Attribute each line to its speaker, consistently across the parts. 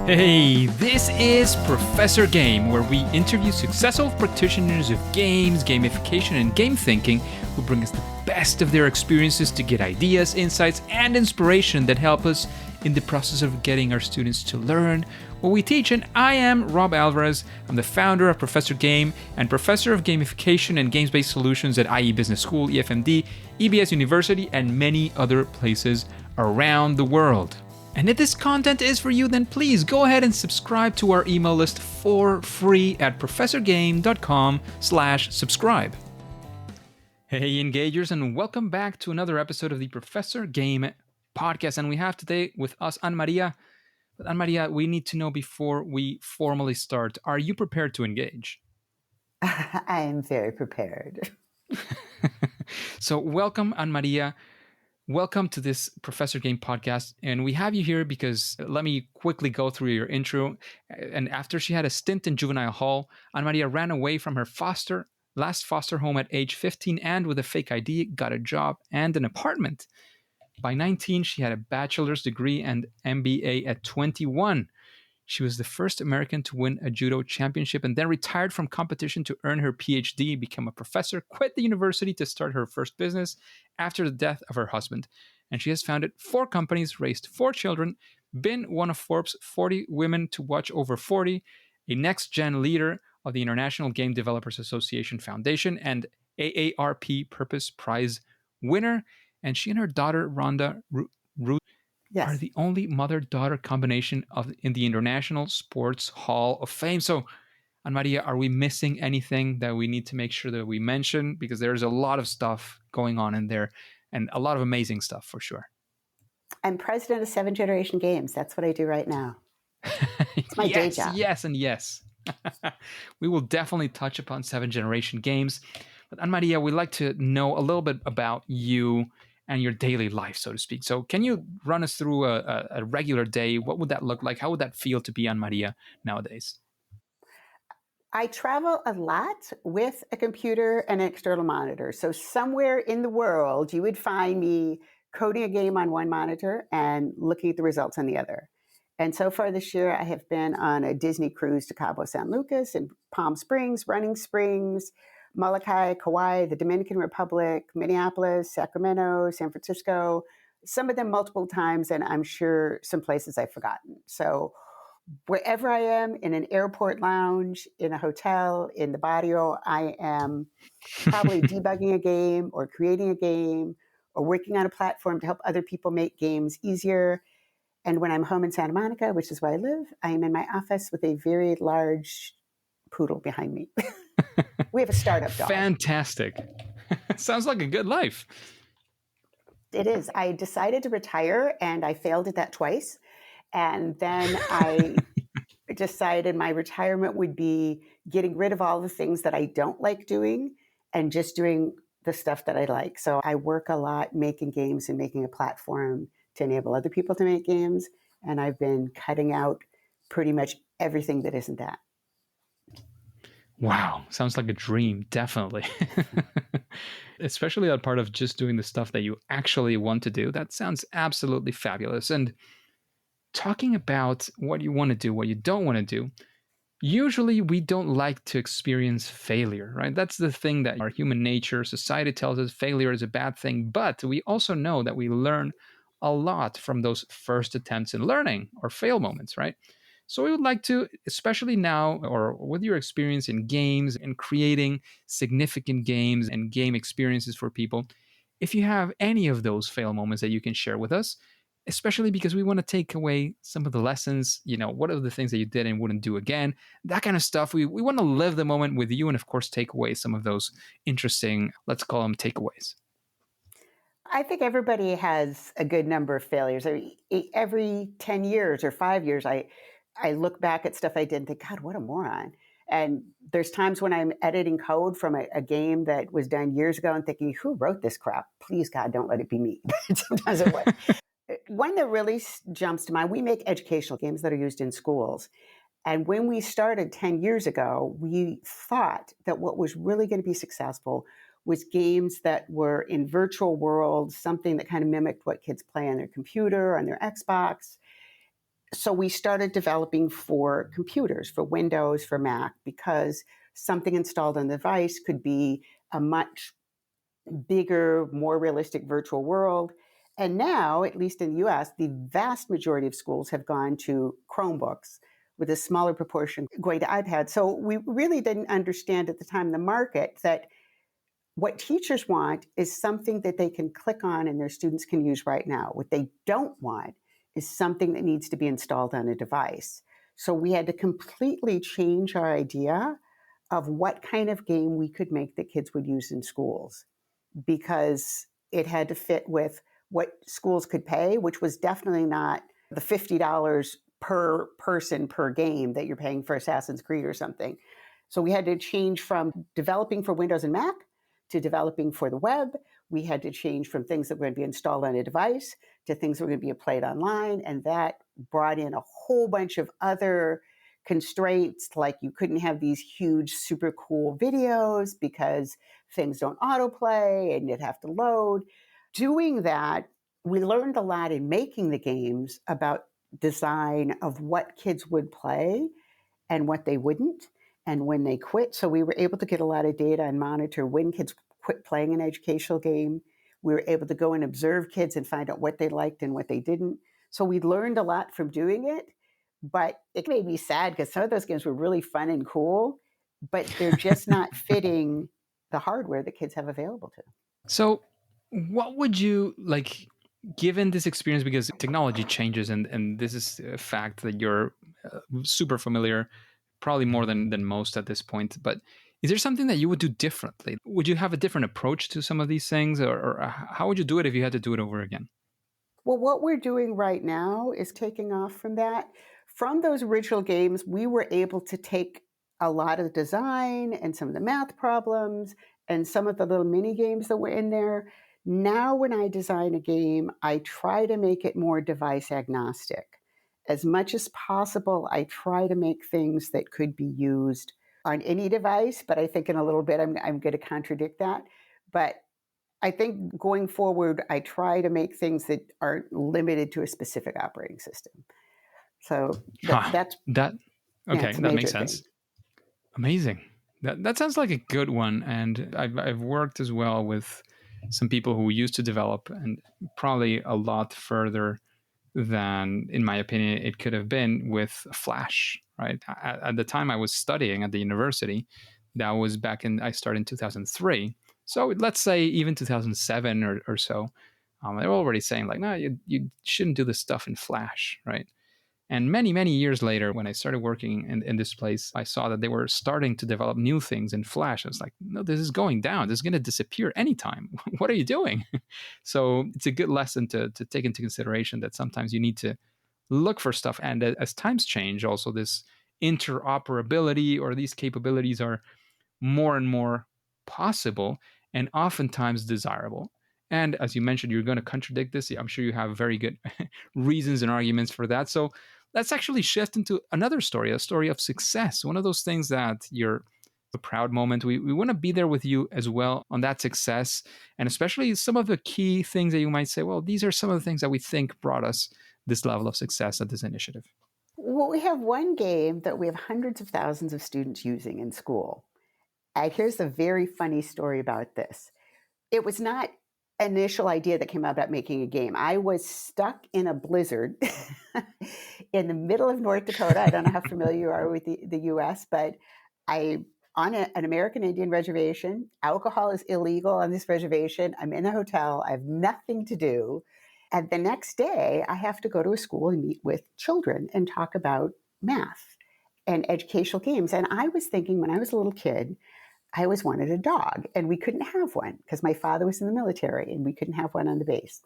Speaker 1: Hey, this is Professor Game, where we interview successful practitioners of games, gamification, and game thinking who bring us the best of their experiences to get ideas, insights, and inspiration that help us in the process of getting our students to learn what we teach. And I am Rob Alvarez. I'm the founder of Professor Game and professor of gamification and games-based solutions at IE Business School, EFMD, EBS University, and many other places around the world. And if this content is for you, then please go ahead and subscribe to our email list for free at professorgame.com/subscribe. Hey, engagers, and welcome back to another episode of the Professor Game podcast. And we have today with us AnnMaria. But AnnMaria, we need to know before we formally start, are you prepared to engage?
Speaker 2: I am very prepared.
Speaker 1: So welcome, AnnMaria. Welcome to this Professor Game podcast. And we have you here because let me quickly go through your intro. And after she had a stint in juvenile hall, AnnMaria ran away from her last foster home at age 15 and with a fake ID got a job and an apartment. By 19, she had a bachelor's degree and MBA at 21. She was the first American to win a judo championship and then retired from competition to earn her Ph.D., become a professor, quit the university to start her first business after the death of her husband. And she has founded 4 companies, raised 4 children, been one of Forbes' 40 women to watch over 40, a next-gen leader of the International Game Developers Association Foundation, and AARP Purpose Prize winner. And she and her daughter, Ronda Rousey, are the only mother-daughter combination in the International Sports Hall of Fame. So, AnnMaria, are we missing anything that we need to make sure that we mention? Because there's a lot of stuff going on in there and a lot of amazing stuff for sure.
Speaker 2: I'm president of 7 Generation Games. That's what I do right now. It's my day job.
Speaker 1: Yes, and yes. We will definitely touch upon 7 Generation Games. But AnnMaria, we'd like to know a little bit about you and your daily life, so to speak. So can you run us through a regular day? What would that look like? How would that feel to be AnnMaria nowadays?
Speaker 2: I travel a lot with a computer and an external monitor. So somewhere in the world, you would find me coding a game on one monitor and looking at the results on the other. And so far this year, I have been on a Disney cruise to Cabo San Lucas and Palm Springs, Running Springs, Molokai, Kauai, the Dominican Republic, Minneapolis, Sacramento, San Francisco, some of them multiple times, and I'm sure some places I've forgotten. So wherever I am, in an airport lounge, in a hotel, in the barrio, I am probably debugging a game or creating a game or working on a platform to help other people make games easier. And when I'm home in Santa Monica, which is where I live, I am in my office with a very large poodle behind me. We have a startup dog.
Speaker 1: Fantastic. Sounds like a good life.
Speaker 2: It is. I decided to retire and I failed at that twice. And then I decided my retirement would be getting rid of all the things that I don't like doing and just doing the stuff that I like. So I work a lot making games and making a platform to enable other people to make games. And I've been cutting out pretty much everything that isn't that.
Speaker 1: Wow. Sounds like a dream. Definitely. Especially that part of just doing the stuff that you actually want to do. That sounds absolutely fabulous. And talking about what you want to do, what you don't want to do, usually we don't like to experience failure, right? That's the thing that our human nature, society tells us failure is a bad thing. But we also know that we learn a lot from those first attempts in learning or fail moments, right? So we would like to, especially now, or with your experience in games and creating significant games and game experiences for people, if you have any of those fail moments that you can share with us, especially because we want to take away some of the lessons, what are the things that you did and wouldn't do again, that kind of stuff. We want to live the moment with you and, of course, take away some of those interesting, let's call them takeaways.
Speaker 2: I think everybody has a good number of failures. Every 10 years or 5 years, I look back at stuff I did and think, God, what a moron. And there's times when I'm editing code from a game that was done years ago and thinking, who wrote this crap? Please, God, don't let it be me. Sometimes it was. One that really jumps to mind, we make educational games that are used in schools. And when we started 10 years ago, we thought that what was really going to be successful was games that were in virtual worlds, something that kind of mimicked what kids play on their computer, on their Xbox. So we started developing for computers, for Windows, for Mac, because something installed on the device could be a much bigger, more realistic virtual world. And now, at least in the US, the vast majority of schools have gone to Chromebooks, with a smaller proportion going to iPads. So we really didn't understand at the time the market that what teachers want is something that they can click on and their students can use right now. What they don't want is something that needs to be installed on a device. So we had to completely change our idea of what kind of game we could make that kids would use in schools, because it had to fit with what schools could pay, which was definitely not the $50 per person per game that you're paying for Assassin's Creed or something. So we had to change from developing for Windows and Mac to developing for the web. We had to change from things that were going to be installed on a device to things that were going to be played online. And that brought in a whole bunch of other constraints, like you couldn't have these huge, super cool videos because things don't autoplay and you'd have to load. Doing that, we learned a lot in making the games about design of what kids would play and what they wouldn't, and when they quit. So we were able to get a lot of data and monitor when kids quit playing an educational game. We were able to go and observe kids and find out what they liked and what they didn't. So we learned a lot from doing it, but it made me sad because some of those games were really fun and cool, but they're just not fitting the hardware that kids have available to.
Speaker 1: So, what would you like, given this experience, because technology changes, and this is a fact that you're super familiar, probably more than most at this point, but is there something that you would do differently? Would you have a different approach to some of these things, or how would you do it if you had to do it over again?
Speaker 2: Well, what we're doing right now is taking off from that. From those original games, we were able to take a lot of the design and some of the math problems and some of the little mini games that were in there. Now, when I design a game, I try to make it more device agnostic. As much as possible, I try to make things that could be used on any device, but I think in a little bit I'm going to contradict that. But I think going forward, I try to make things that aren't limited to a specific operating system. So
Speaker 1: Huh.
Speaker 2: that's
Speaker 1: That
Speaker 2: yeah,
Speaker 1: okay,
Speaker 2: it's a
Speaker 1: that
Speaker 2: major
Speaker 1: makes
Speaker 2: thing.
Speaker 1: sense. Amazing. That sounds like a good one. And I've worked as well with some people who used to develop, and probably a lot further than, in my opinion, it could have been with Flash. Right at the time I was studying at the university, that was back in, I started in 2003. So let's say even 2007 or so. They were already saying like, no, you shouldn't do this stuff in Flash, right? And many years later, when I started working in this place, I saw that they were starting to develop new things in Flash. I was like, no, this is going down. This is going to disappear anytime. What are you doing? So it's a good lesson to take into consideration that sometimes you need to look for stuff. And as times change, also this interoperability or these capabilities are more and more possible and oftentimes desirable. And as you mentioned, you're going to contradict this. I'm sure you have very good reasons and arguments for that. So let's actually shift into another story, a story of success. One of those things that you're a proud moment. We want to be there with you as well on that success, and especially some of the key things that you might say, well, these are some of the things that we think brought us this level of success at this initiative.
Speaker 2: Well, we have one game that we have hundreds of thousands of students using in school. And here's a very funny story about this. It was not an initial idea that came out about making a game. I was stuck in a blizzard in the middle of North Dakota. I don't know how familiar you are with the US, but I on an American Indian reservation. Alcohol is illegal on this reservation. I'm in a hotel. I have nothing to do. And the next day, I have to go to a school and meet with children and talk about math and educational games. And I was thinking when I was a little kid, I always wanted a dog, and we couldn't have one because my father was in the military and we couldn't have one on the base.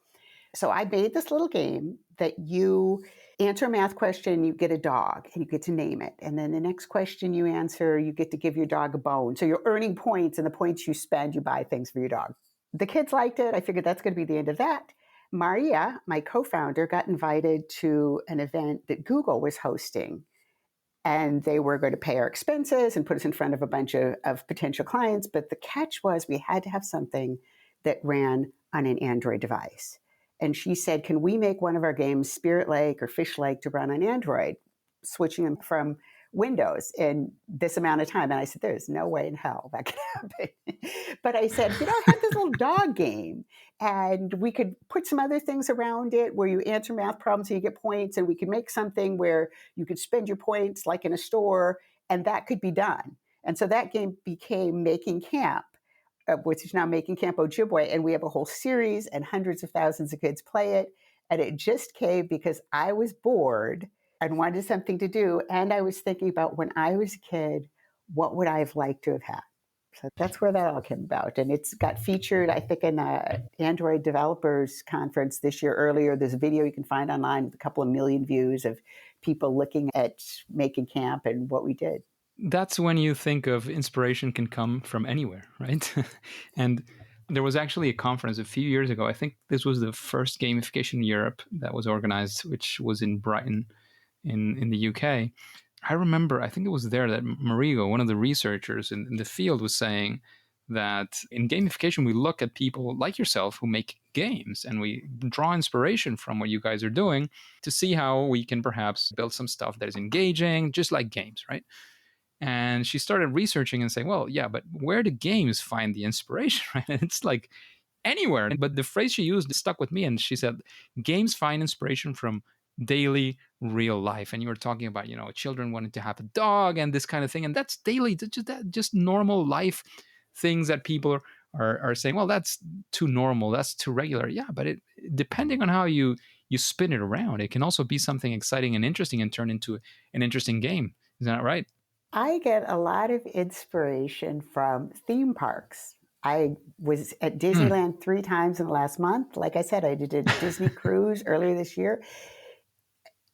Speaker 2: So I made this little game that you answer a math question, you get a dog, and you get to name it. And then the next question you answer, you get to give your dog a bone. So you're earning points, and the points you spend, you buy things for your dog. The kids liked it. I figured that's going to be the end of that. Maria, my co-founder, got invited to an event that Google was hosting. And they were going to pay our expenses and put us in front of a bunch of potential clients. But the catch was we had to have something that ran on an Android device. And she said, can we make one of our games, Spirit Lake or Fish Lake, to run on Android, switching them from Windows in this amount of time? And I said, there's no way in hell that could happen. But I said, I have this little dog game, and we could put some other things around it where you answer math problems and you get points, and we could make something where you could spend your points like in a store, and that could be done. And so that game became Making Camp, which is now Making Camp Ojibwe, and we have a whole series, and hundreds of thousands of kids play it. And it just came because I was bored and wanted something to do, and I was thinking about when I was a kid, what would I have liked to have had? So that's where that all came about. And it's got featured, I think, in an Android developers conference this year earlier. There's a video you can find online with a couple of million views of people looking at Making Camp and what we did.
Speaker 1: That's when you think of inspiration can come from anywhere, right? And there was actually a conference a few years ago. I think this was the first gamification in Europe that was organized, which was in Brighton in the UK. I remember, I think it was there that Marigo, one of the researchers in the field, was saying that in gamification, we look at people like yourself who make games, and we draw inspiration from what you guys are doing to see how we can perhaps build some stuff that is engaging, just like games, right? And she started researching and saying, well, yeah, but where do games find the inspiration, right? And it's like anywhere. But the phrase she used stuck with me. And she said, games find inspiration from daily real life. And you were talking about, children wanting to have a dog and this kind of thing. And that's daily, just normal life things that people are saying, well, that's too normal. That's too regular. Yeah, but depending on how you spin it around, it can also be something exciting and interesting and turn into an interesting game. Isn't that right?
Speaker 2: I get a lot of inspiration from theme parks. I was at Disneyland 3 times in the last month. Like I said, I did a Disney cruise earlier this year.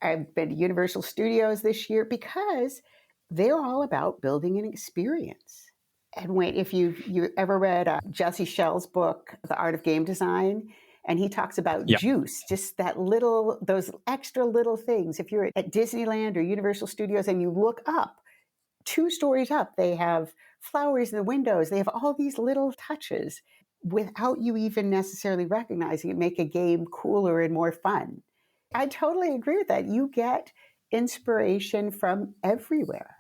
Speaker 2: I've been to Universal Studios this year because they're all about building an experience. And if you ever read Jesse Schell's book, The Art of Game Design, and he talks about juice, just those extra little things. If you're at Disneyland or Universal Studios and you look up, 2 stories up, they have flowers in the windows. They have all these little touches without you even necessarily recognizing it, make a game cooler and more fun. I totally agree with that. You get inspiration from everywhere.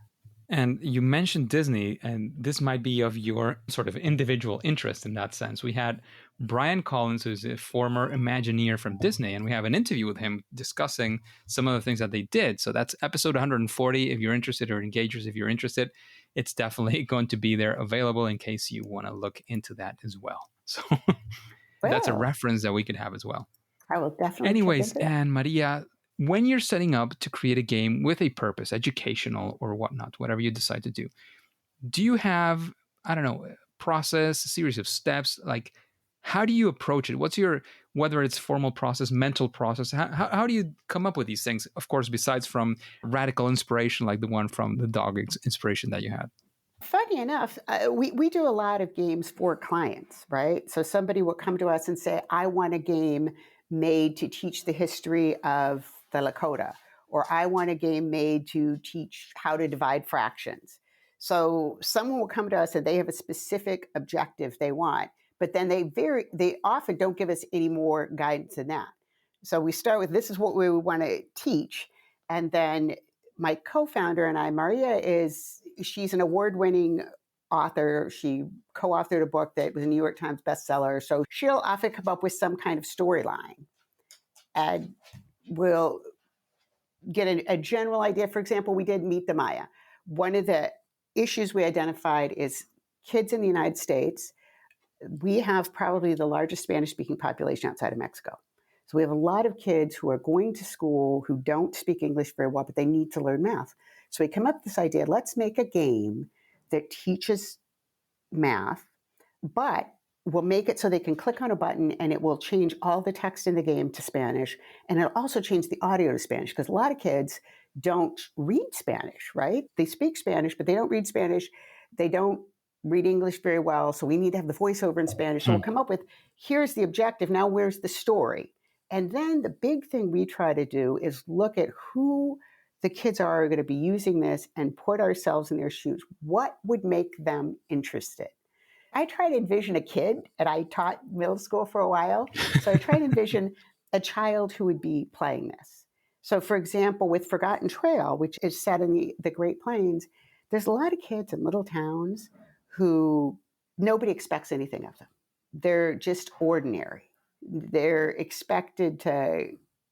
Speaker 1: And you mentioned Disney, and this might be of your sort of individual interest in that sense. We had Brian Collins, who's a former Imagineer from Disney, and we have an interview with him discussing some of the things that they did. So that's episode 140. If you're interested, or Engagers, if you're interested, it's definitely going to be there available in case you want to look into that as well. So that's a reference that we could have as well.
Speaker 2: I will definitely.
Speaker 1: Anyways, AnnMaria, when you're setting up to create a game with a purpose, educational or whatnot, whatever you decide to do you have, I don't know, process, a series of steps? Like, how do you approach it? What's your, whether it's formal process, mental process, how do you come up with these things? Of course, besides from radical inspiration, like the one from the dog inspiration that you had.
Speaker 2: Funny enough, we do a lot of games for clients, right? So somebody will come to us and say, I want a game made to teach the history of the Lakota, or I want a game made to teach how to divide fractions. So someone will come to us and they have a specific objective they want, but then they often don't give us any more guidance than that. So we start with, this is what we want to teach. And then my co-founder and I, Maria, she's an award-winning author. She co-authored a book that was a New York Times bestseller. So she'll often come up with some kind of storyline, and we'll get a general idea. For example, we did Meet the Maya. One of the issues we identified is kids in the United States. We have probably the largest Spanish-speaking population outside of Mexico. So we have a lot of kids who are going to school who don't speak English very well, but they need to learn math. So we come up with this idea, let's make a game that teaches math, but we'll make it so they can click on a button and it will change all the text in the game to Spanish. And it'll also change the audio to Spanish, because a lot of kids don't read Spanish, right? They speak Spanish, but they don't read Spanish. They don't read English very well. So we need to have the voiceover in Spanish. So we'll come up with, here's the objective. Now where's the story? And then the big thing we try to do is look at who the kids are going to be using this and put ourselves in their shoes. What would make them interested? I try to envision a kid, and I taught middle school for a while. So I try to envision a child who would be playing this. So, for example, with Forgotten Trail, which is set in the Great Plains, there's a lot of kids in little towns who nobody expects anything of them. They're just ordinary. They're expected to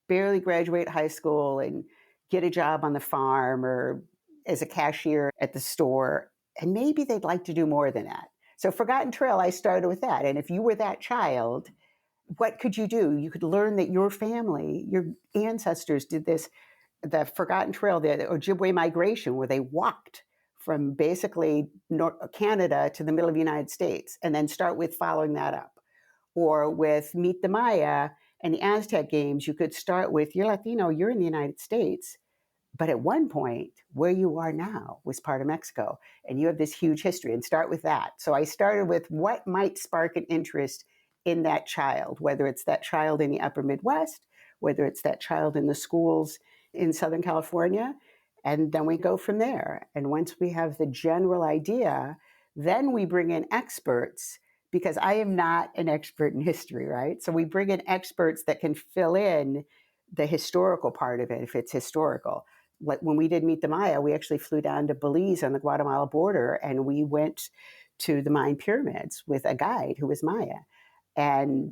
Speaker 2: barely graduate high school and get a job on the farm or as a cashier at the store. And maybe they'd like to do more than that. So, Forgotten Trail, I started with that. And if you were that child, what could you do? You could learn that your family, your ancestors did this, the Forgotten Trail, the Ojibwe migration, where they walked from basically Canada to the middle of the United States, and then start with following that up. Or with Meet the Maya and the Aztec games, you could start with, you're Latino, you're in the United States, but at one point, where you are now was part of Mexico, and you have this huge history, and start with that. So I started with what might spark an interest in that child, whether it's that child in the upper Midwest, whether it's that child in the schools in Southern California, and then we go from there. And once we have the general idea, then we bring in experts, because I am not an expert in history, right? So we bring in experts that can fill in the historical part of it if it's historical. Like when we did Meet the Maya, we actually flew down to Belize on the Guatemala border, and we went to the Mayan pyramids with a guide who was Maya and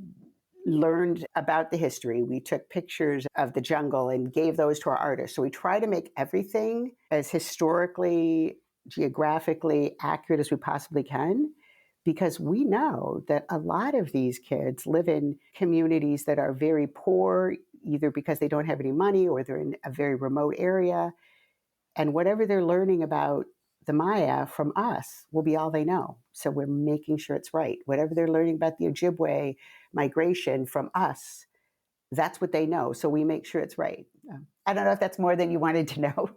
Speaker 2: learned about the history. We took pictures of the jungle and gave those to our artists. So we try to make everything as historically, geographically accurate as we possibly can, because we know that a lot of these kids live in communities that are very poor, either because they don't have any money or they're in a very remote area. And whatever they're learning about the Maya from us will be all they know. So we're making sure it's right. Whatever they're learning about the Ojibwe migration from us, that's what they know. So we make sure it's right. I don't know if that's more than you wanted to know.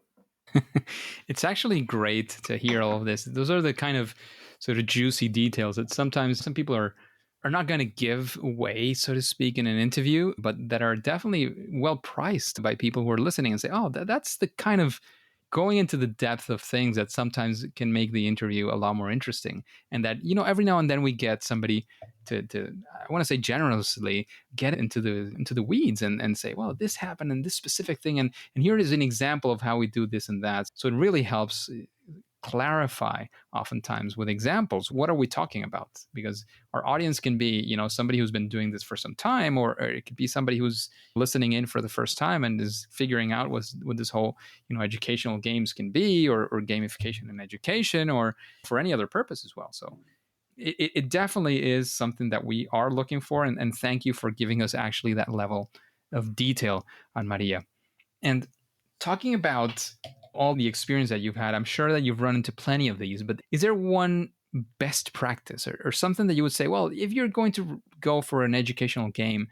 Speaker 1: It's actually great to hear all of this. Those are the kind of sort of juicy details that sometimes some people are not going to give away, so to speak, in an interview, but that are definitely well priced by people who are listening and say, oh, that's the kind of going into the depth of things that sometimes can make the interview a lot more interesting. And that, every now and then we get somebody to I want to say generously get into the weeds and say, well, this happened and this specific thing. And here is an example of how we do this and that. So it really helps clarify oftentimes with examples. What are we talking about? Because our audience can be, somebody who's been doing this for some time, or it could be somebody who's listening in for the first time and is figuring out what this whole, educational games can be, or gamification in education, or for any other purpose as well. So it definitely is something that we are looking for. And thank you for giving us actually that level of detail AnnMaria. And talking about all the experience that you've had, I'm sure that you've run into plenty of these, but is there one best practice or something that you would say, well, if you're going to go for an educational game,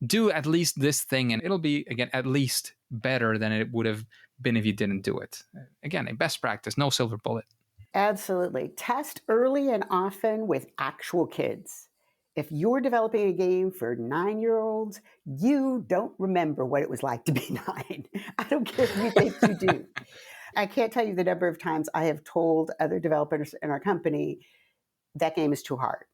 Speaker 1: do at least this thing and it'll be, again, at least better than it would have been if you didn't do it? Again, a best practice, no silver bullet.
Speaker 2: Absolutely. Test early and often with actual kids. If you're developing a game for 9-year-olds, you don't remember what it was like to be 9. I don't care if you think you do. I can't tell you the number of times I have told other developers in our company, that game is too hard.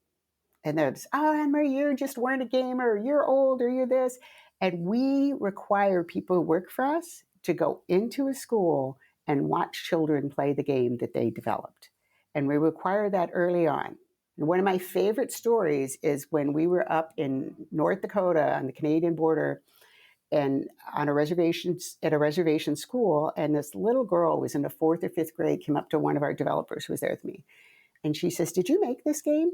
Speaker 2: And they're just, oh, AnnMaria, you just weren't a gamer, you're old, or you're this. And we require people who work for us to go into a school and watch children play the game that they developed. And we require that early on. And one of my favorite stories is when we were up in North Dakota on the Canadian border and on a reservation at a reservation school, and this little girl was in the 4th or 5th grade, came up to one of our developers who was there with me. And she says, did you make this game?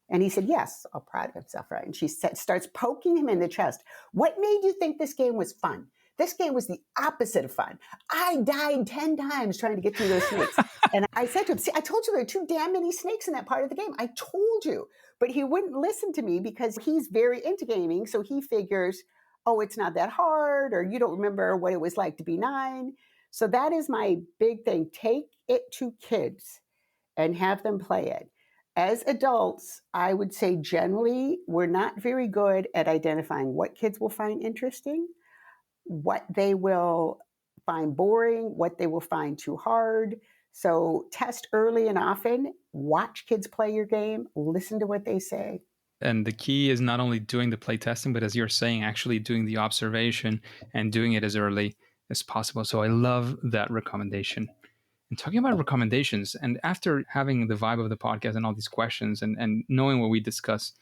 Speaker 2: And he said, yes, all proud of himself, right? And she starts poking him in the chest. What made you think this game was fun? This game was the opposite of fun. I died 10 times trying to get through those snakes. And I said to him, see, I told you there are too damn many snakes in that part of the game. I told you. But he wouldn't listen to me because he's very into gaming. So he figures, oh, it's not that hard, or you don't remember what it was like to be 9. So that is my big thing. Take it to kids and have them play it. As adults, I would say generally, we're not very good at identifying what kids will find interesting, what they will find boring, what they will find too hard. So test early and often, watch kids play your game, listen to what they say.
Speaker 1: And the key is not only doing the playtesting, but as you're saying, actually doing the observation and doing it as early as possible. So I love that recommendation. And talking about recommendations, and after having the vibe of the podcast and all these questions and knowing what we discuss,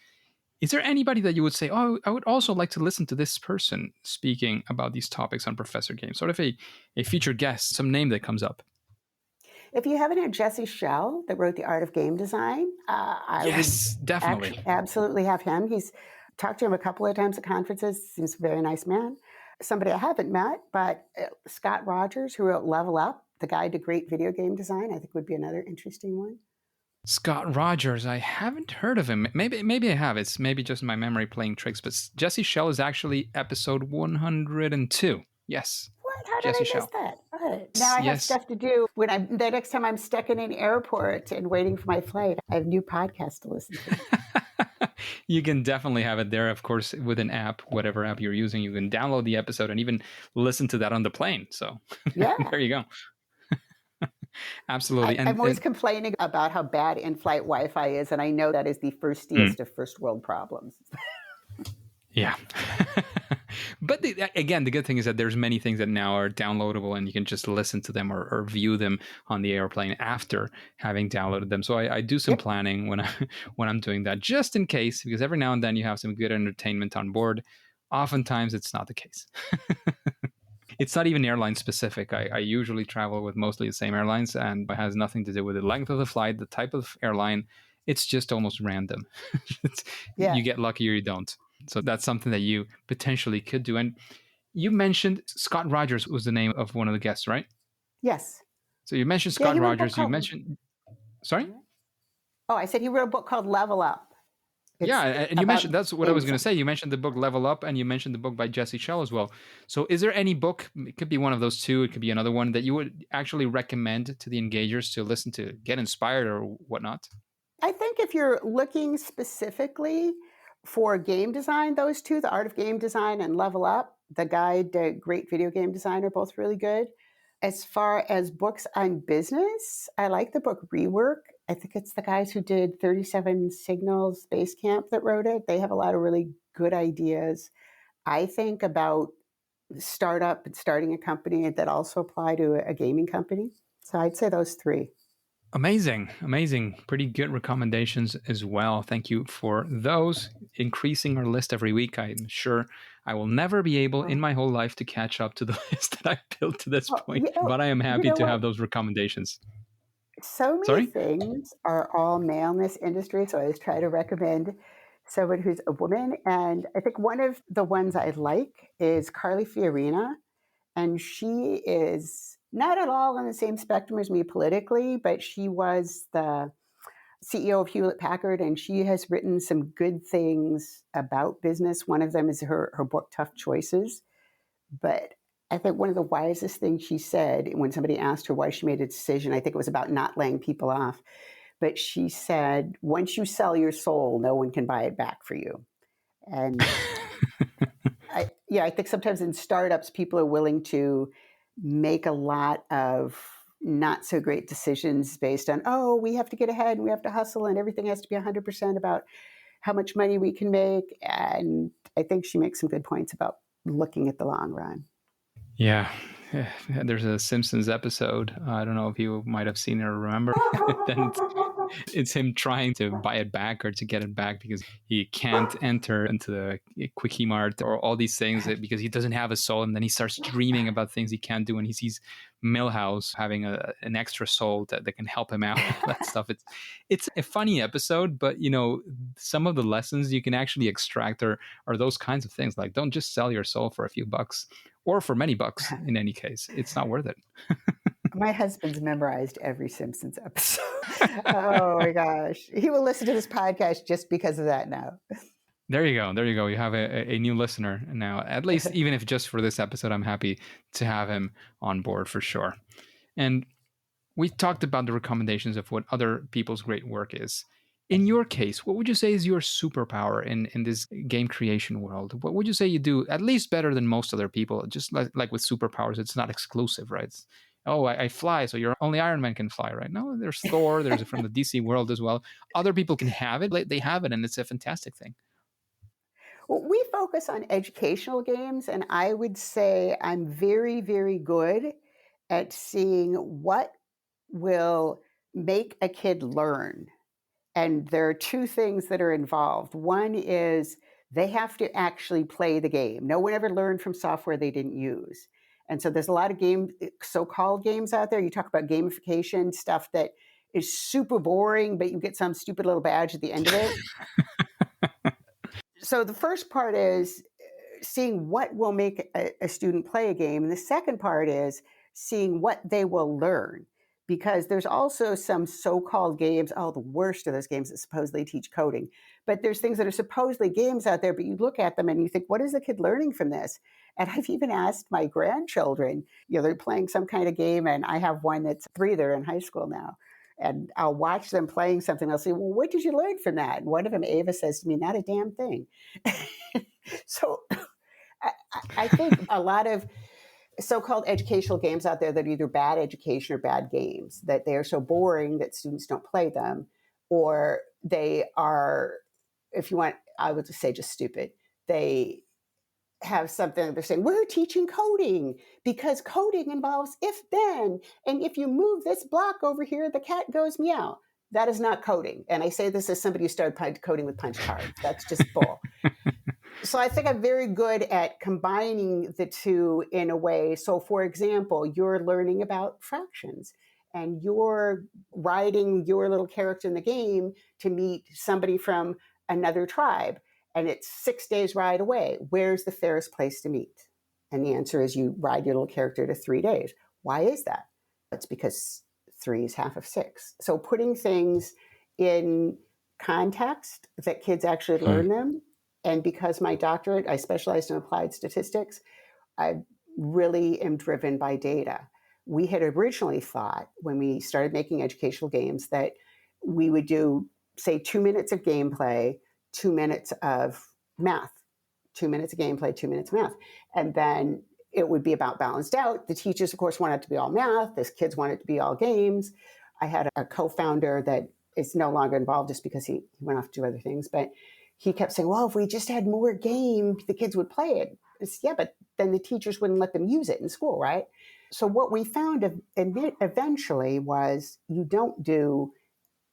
Speaker 1: is there anybody that you would say, oh, I would also like to listen to this person speaking about these topics on Professor Game? Sort of a featured guest, some name that comes up.
Speaker 2: If you haven't had Jesse Schell, that wrote The Art of Game Design, I would
Speaker 1: Yes, definitely.
Speaker 2: absolutely have him. He's talked to him a couple of times at conferences. Seems a very nice man. Somebody I haven't met, but Scott Rogers, who wrote Level Up, the Guide to Great Video Game Design, I think would be another interesting one.
Speaker 1: Scott Rogers, I haven't heard of him. Maybe I have. It's maybe just my memory playing tricks. But Jesse Schell is actually episode 102. Yes,
Speaker 2: What? How did
Speaker 1: Jesse
Speaker 2: I miss
Speaker 1: Schell.
Speaker 2: that? What? Now I have stuff to do. The next time I'm stuck in an airport and waiting for my flight, I have new podcasts to listen to.
Speaker 1: You can definitely have it there, of course, with an app, whatever app you're using. You can download the episode and even listen to that on the plane. So
Speaker 2: yeah,
Speaker 1: there you go. Absolutely.
Speaker 2: I'm always complaining about how bad in-flight Wi-Fi is, and I know that is the firstiest of first world problems.
Speaker 1: Yeah. But again, the good thing is that there's many things that now are downloadable and you can just listen to them or view them on the airplane after having downloaded them. So I do some planning when I'm doing that, just in case, because every now and then you have some good entertainment on board. Oftentimes it's not the case. It's not even airline specific. I usually travel with mostly the same airlines, and it has nothing to do with the length of the flight, the type of airline. It's just almost random. You get lucky or you don't. So that's something that you potentially could do. And you mentioned Scott Rogers was the name of one of the guests, right?
Speaker 2: Yes.
Speaker 1: So you mentioned Scott Rogers. You mentioned, sorry?
Speaker 2: Oh, I said he wrote a book called Level Up.
Speaker 1: And you mentioned, that's what I was going to say. You mentioned the book Level Up, and you mentioned the book by Jesse Schell as well. So is there any book, it could be one of those two, it could be another one, that you would actually recommend to the engagers to listen to, get inspired or whatnot?
Speaker 2: I think if you're looking specifically for game design, those two, The Art of Game Design and Level Up, the Guide to Great Video Game Design, are both really good. As far as books on business, I like the book Rework. I think it's the guys who did 37 Signals Basecamp that wrote it. They have a lot of really good ideas, I think, about startup and starting a company that also apply to a gaming company. So I'd say those three.
Speaker 1: Amazing. Pretty good recommendations as well. Thank you for those. Increasing our list every week. I'm sure I will never be able in my whole life to catch up to the list that I've built to this point, but I am happy to have those recommendations.
Speaker 2: So many things are all male in this industry, so I always try to recommend someone who's a woman. And I think one of the ones I like is Carly Fiorina. And she is not at all on the same spectrum as me politically, but she was the CEO of Hewlett Packard, and she has written some good things about business. One of them is her book, Tough Choices. But I think one of the wisest things she said when somebody asked her why she made a decision, I think it was about not laying people off, but she said, once you sell your soul, no one can buy it back for you. And I think sometimes in startups, people are willing to make a lot of not so great decisions based on, oh, we have to get ahead and we have to hustle and everything has to be 100% about how much money we can make. And I think she makes some good points about looking at the long run.
Speaker 1: Yeah. There's a Simpsons episode. I don't know if you might have seen it or remember. Then it's him trying to buy it back or to get it back because he can't enter into the Quickie Mart or all these things because he doesn't have a soul. And then he starts dreaming about things he can't do. And he sees Milhouse having an extra soul that can help him out. That stuff. It's a funny episode, but some of the lessons you can actually extract are those kinds of things. Like, don't just sell your soul for a few bucks or for many bucks. In any case, it's not worth it.
Speaker 2: My husband's memorized every Simpsons episode. Oh my gosh. He will listen to this podcast just because of that now.
Speaker 1: There you go. You have a new listener now, at least, even if just for this episode. I'm happy to have him on board for sure. And we talked about the recommendations of what other people's great work is. In your case, what would you say is your superpower in this game creation world? What would you say you do at least better than most other people? Just like with superpowers, it's not exclusive, right? oh, I fly, so you're only Iron Man can fly, right? No, there's Thor, there's from the DC world as well. Other people can have it, they have it, and it's a fantastic thing.
Speaker 2: We focus on educational games, and I would say I'm very, very good at seeing what will make a kid learn. And there are two things that are involved. One is they have to actually play the game. No one ever learned from software they didn't use. And so there's a lot of so-called games out there. You talk about gamification, stuff that is super boring, but you get some stupid little badge at the end of it. So the first part is seeing what will make a student play a game. And the second part is seeing what they will learn. Because there's also some so-called games, the worst of those games that supposedly teach coding. But there's things that are supposedly games out there, but you look at them and you think, what is the kid learning from this? And I've even asked my grandchildren, they're playing some kind of game, and I have one that's 3, they're in high school now. And I'll watch them playing something. I'll say, well, what did you learn from that? And one of them, Ava, says to me, not a damn thing. So I think a lot of so-called educational games out there that are either bad education or bad games, that they are so boring that students don't play them, or they are, if you want, I would just say just stupid. They have something, they're saying, we're teaching coding because coding involves if-then, and if you move this block over here, the cat goes meow. That is not coding. And I say this as somebody who started coding with punch cards. That's just bull. So I think I'm very good at combining the two in a way. So for example, you're learning about fractions and you're riding your little character in the game to meet somebody from another tribe. And it's 6 days ride away. Where's the fairest place to meet? And the answer is you ride your little character to 3 days. Why is that? It's because 3 is half of 6. So putting things in context that kids actually learn them. And because my doctorate, I specialized in applied statistics, I really am driven by data. We had originally thought when we started making educational games that we would do, say, 2 minutes of gameplay, 2 minutes of math, 2 minutes of gameplay, 2 minutes of math. And then it would be about balanced out. The teachers, of course, wanted it to be all math. The kids wanted it to be all games. I had a co-founder that is no longer involved just because he went off to do other things. But he kept saying, well, if we just had more game, the kids would play it. Yeah, but then the teachers wouldn't let them use it in school, right? So what we found eventually was you don't do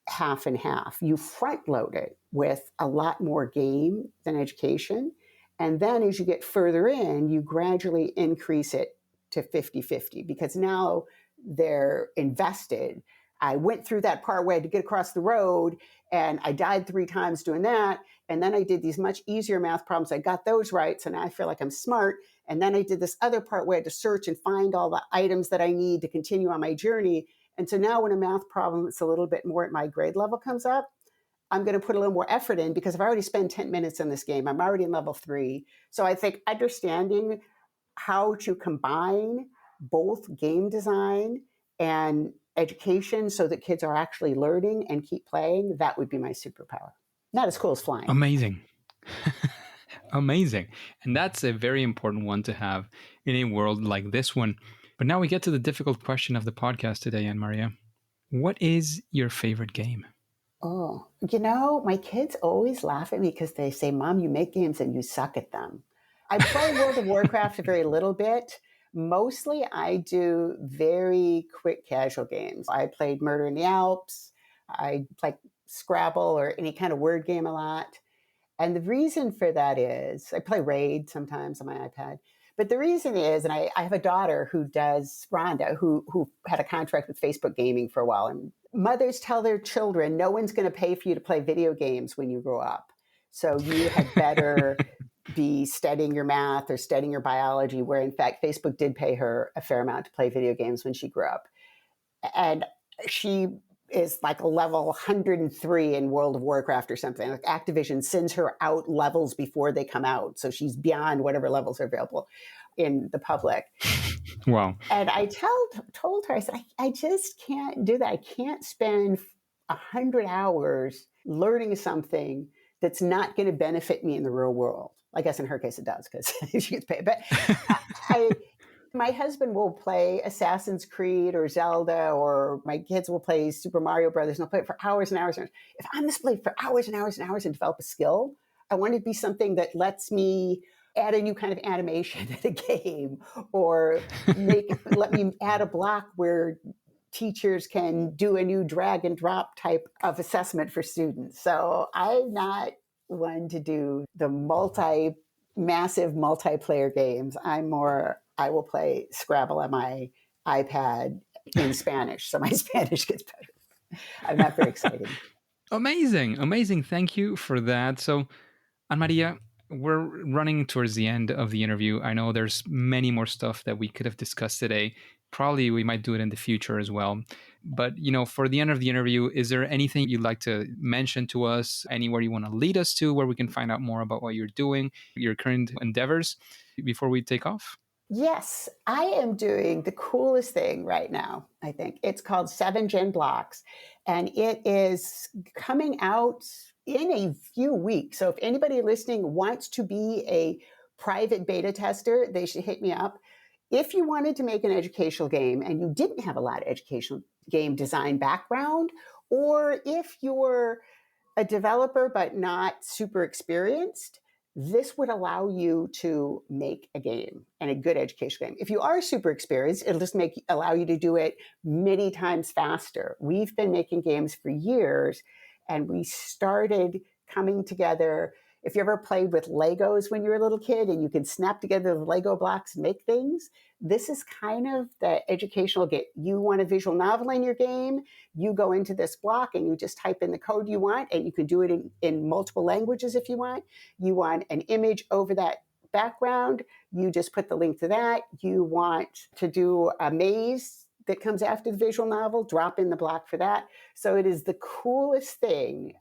Speaker 2: half and half. You front load it with a lot more game than education. And then as you get further in, you gradually increase it to 50-50 because now they're invested. I went through that part where I had to get across the road and I died 3 times doing that. And then I did these much easier math problems. I got those right. So now I feel like I'm smart. And then I did this other part where I had to search and find all the items that I need to continue on my journey. And so now when a math problem that's a little bit more at my grade level comes up, I'm going to put a little more effort in because I've already spent 10 minutes in this game. I'm already in level 3. So I think understanding how to combine both game design and education so that kids are actually learning and keep playing, that would be my superpower. Not as cool as flying.
Speaker 1: Amazing. Amazing. And that's a very important one to have in a world like this one. But now we get to the difficult question of the podcast today, AnnMaria. What is your favorite game?
Speaker 2: Oh, my kids always laugh at me because they say, Mom, you make games and you suck at them. I play World of Warcraft a very little bit. Mostly I do very quick casual games. I played Murder in the Alps. I play Scrabble or any kind of word game a lot. And the reason for that is I play Raid sometimes on my iPad. But the reason is, and I have a daughter who does Ronda, who had a contract with Facebook Gaming for a while. And mothers tell their children, no one's going to pay for you to play video games when you grow up. So you had better be studying your math or studying your biology, where in fact, Facebook did pay her a fair amount to play video games when she grew up. And she is like a level 103 in World of Warcraft or something. Like Activision sends her out levels before they come out. So she's beyond whatever levels are available in the public.
Speaker 1: Wow.
Speaker 2: And I told her, I said, I just can't do that. I can't spend 100 hours learning something that's not going to benefit me in the real world. I guess in her case it does because she gets paid. But My husband will play Assassin's Creed or Zelda, or my kids will play Super Mario Brothers, and they'll play it for hours and hours and hours. If I'm this play for hours and hours and hours and develop a skill, I want it to be something that lets me add a new kind of animation in a game, or let me add a block where teachers can do a new drag and drop type of assessment for students. So I'm not one to do the massive multiplayer games. I will play Scrabble on my iPad in Spanish, so my Spanish gets better. I'm not very exciting.
Speaker 1: Amazing. Thank you for that. So, AnnMaria, we're running towards the end of the interview. I know there's many more stuff that we could have discussed today. Probably we might do it in the future as well. But, for the end of the interview, is there anything you'd like to mention to us? Anywhere you want to lead us to where we can find out more about what you're doing, your current endeavors before we take off?
Speaker 2: Yes, I am doing the coolest thing right now, I think. It's called 7 Gen Blocks, and it is coming out in a few weeks. So if anybody listening wants to be a private beta tester, they should hit me up. If you wanted to make an educational game and you didn't have a lot of educational game design background, or if you're a developer but not super experienced, this would allow you to make a game, and a good educational game. If you are super experienced, it'll just allow you to do it many times faster. We've been making games for years, and we started coming together. If you ever played with Legos when you were a little kid and you could snap together the Lego blocks and make things, this is kind of the educational game. You want a visual novel in your game, you go into this block and you just type in the code you want, and you can do it in multiple languages if you want. You want an image over that background, you just put the link to that. You want to do a maze that comes after the visual novel, drop in the block for that. So it is the coolest thing.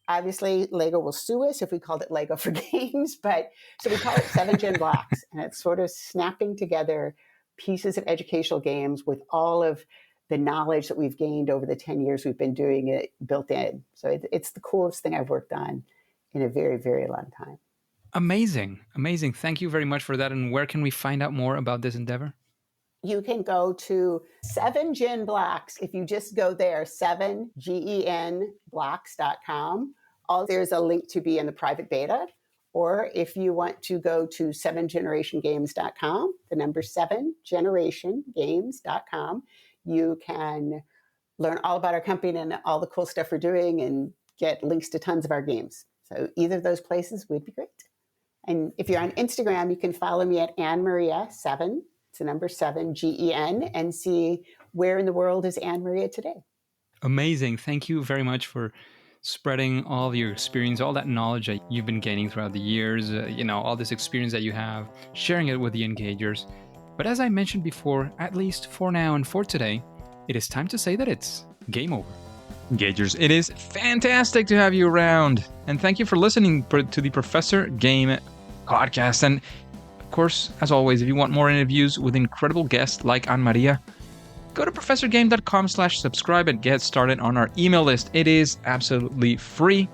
Speaker 2: Obviously, Lego will sue us if we called it Lego for Games, but so we call it 7 Gen Blocks, and it's sort of snapping together pieces of educational games with all of the knowledge that we've gained over the 10 years we've been doing it built in. So it's the coolest thing I've worked on in a very, very long time.
Speaker 1: Amazing. Thank you very much for that. And where can we find out more about this endeavor?
Speaker 2: You can go to 7Gen Blocks. If you just go there, 7GEN blocks.com. There's a link to be in the private beta. Or if you want to go to 7generationgames.com, the number 7generationgames.com, you can learn all about our company and all the cool stuff we're doing and get links to tons of our games. So either of those places would be great. And if you're on Instagram, you can follow me at AnnMaria7. It's the number 7GEN, and see where in the world is AnnMaria today.
Speaker 1: Amazing. Thank you very much for spreading all of your experience, all that knowledge that you've been gaining throughout the years, all this experience that you have, sharing it with the engagers. But as I mentioned before, at least for now and for today, it is time to say that it's game over. Engagers, it is fantastic to have you around. And thank you for listening to the Professor Game podcast. And of course, as always, if you want more interviews with incredible guests like AnnMaria, go to professorgame.com/subscribe and get started on our email list. It is absolutely free.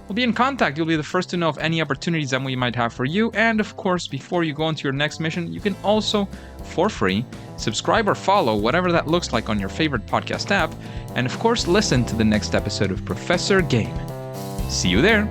Speaker 1: We'll be in contact. You'll be the first to know of any opportunities that we might have for you. And of course, before you go into your next mission, you can also, for free, subscribe or follow, whatever that looks like on your favorite podcast app. And of course, listen to the next episode of Professor Game. See you there.